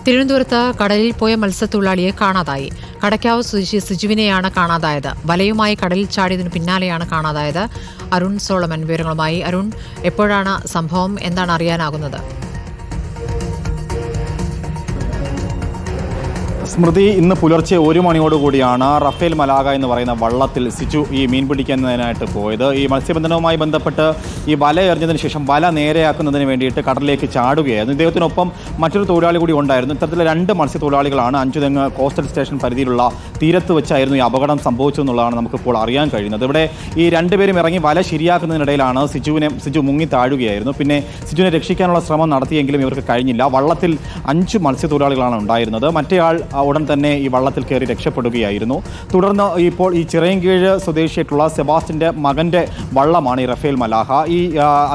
തിരുവനന്തപുരത്ത് കടലിൽ പോയ മത്സ്യത്തൊഴിലാളിയെ കാണാതായി. കടയ്ക്കാവ് സ്വദേശി സിജുവിനെയാണ് കാണാതായത്. വലയുമായി കടലിൽ ചാടിയതിനു പിന്നാലെയാണ് കാണാതായത്. അരുൺ സോളമൻ വിവരങ്ങളുമായി. അരുൺ, എപ്പോഴാണ് സംഭവം? എന്താണ് അറിയാനാകുന്നത്? സ്മൃതി, ഇന്ന് പുലർച്ചെ 1 മണിയോടുകൂടിയാണ് റഫേൽ മലാഗ എന്ന് പറയുന്ന വള്ളത്തിൽ സിജു ഈ മീൻ പിടിക്കുന്നതിനായിട്ട് പോയത്. ഈ മത്സ്യബന്ധനവുമായി ബന്ധപ്പെട്ട് ഈ വല എറിഞ്ഞതിന് ശേഷം വല നേരെയാക്കുന്നതിന് വേണ്ടിയിട്ട് കടലിലേക്ക് ചാടുകയായിരുന്നു. ഇദ്ദേഹത്തിനൊപ്പം മറ്റൊരു തൊഴിലാളി കൂടി ഉണ്ടായിരുന്നു. ഇത്തരത്തിലെ 2 മത്സ്യത്തൊഴിലാളികളാണ് അഞ്ചുതെങ്ങ് കോസ്റ്റൽ സ്റ്റേഷൻ പരിധിയിലുള്ള തീരത്ത് വെച്ചായിരുന്നു ഈ അപകടം സംഭവിച്ചതെന്നുള്ളതാണ് നമുക്കിപ്പോൾ അറിയാൻ കഴിയുന്നത്. ഇവിടെ ഈ 2 പേരും ഇറങ്ങി വല ശരിയാക്കുന്നതിനിടയിലാണ് സിജു മുങ്ങി താഴുകയായിരുന്നു. പിന്നെ സിജുവിനെ രക്ഷിക്കാനുള്ള ശ്രമം നടത്തിയെങ്കിലും ഇവർക്ക് കഴിഞ്ഞില്ല. വള്ളത്തിൽ 5 മത്സ്യത്തൊഴിലാളികളാണ് ഉണ്ടായിരുന്നത്. മറ്റേയാൾ ഉടൻ തന്നെ ഈ വള്ളത്തിൽ കയറി രക്ഷപ്പെടുകയായിരുന്നു. തുടർന്ന് ഇപ്പോൾ ഈ ചിറയൻകീഴ് സ്വദേശിയായിട്ടുള്ള സെബാസ്റ്റിൻ്റെ മകൻ്റെ വള്ളമാണ് ഈ റഫേൽ മലാഹ.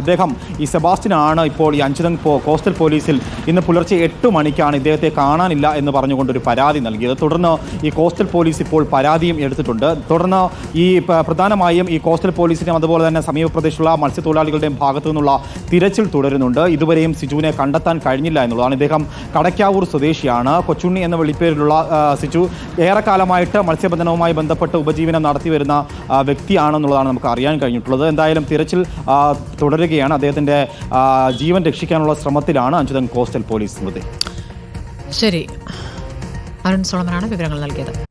അദ്ദേഹം ഈ സെബാസ്റ്റിനാണ് ഇപ്പോൾ ഈ അഞ്ചുതെങ്ങ് കോസ്റ്റൽ പോലീസിൽ ഇന്ന് പുലർച്ചെ 8 മണിക്കാണ് ഇദ്ദേഹത്തെ കാണാനില്ല എന്ന് പറഞ്ഞുകൊണ്ടൊരു പരാതി നൽകിയത്. തുടർന്ന് ഈ കോസ്റ്റൽ പോലീസ് ഇപ്പോൾ പരാതിയും എടുത്തിട്ടുണ്ട്. തുടർന്ന് ഈ പ്രധാനമായും ഈ കോസ്റ്റൽ പോലീസിനും അതുപോലെ തന്നെ സമീപ പ്രദേശത്തുള്ള മത്സ്യത്തൊഴിലാളികളുടെയും ഭാഗത്തു നിന്നുള്ള തിരച്ചിൽ തുടരുന്നുണ്ട്. ഇതുവരെയും സിജുവിനെ കണ്ടെത്താൻ കഴിഞ്ഞില്ല എന്നുള്ളതാണ്. ഇദ്ദേഹം കടയ്ക്കാവൂർ സ്വദേശിയാണ്. കൊച്ചുണ്ണി എന്ന വിളിപ്പേരിലുള്ള സിജു ഏറെക്കാലമായിട്ട് മത്സ്യബന്ധനവുമായി ബന്ധപ്പെട്ട് ഉപജീവനം നടത്തി വരുന്ന വ്യക്തിയാണെന്നുള്ളതാണ് നമുക്ക് അറിയാൻ കഴിഞ്ഞിട്ടുള്ളത്. എന്തായാലും തിരച്ചിൽ തുടരുകയാണ്. അദ്ദേഹത്തിൻ്റെ ജീവൻ രക്ഷിക്കാനുള്ള ശ്രമത്തിലാണ് അഞ്ചുതെങ്ങ് കോസ്റ്റൽ പോലീസ്. സ്മൃതി, ശരി. അരുൺ സോളമനാണ് വിവരങ്ങൾ നൽകിയത്.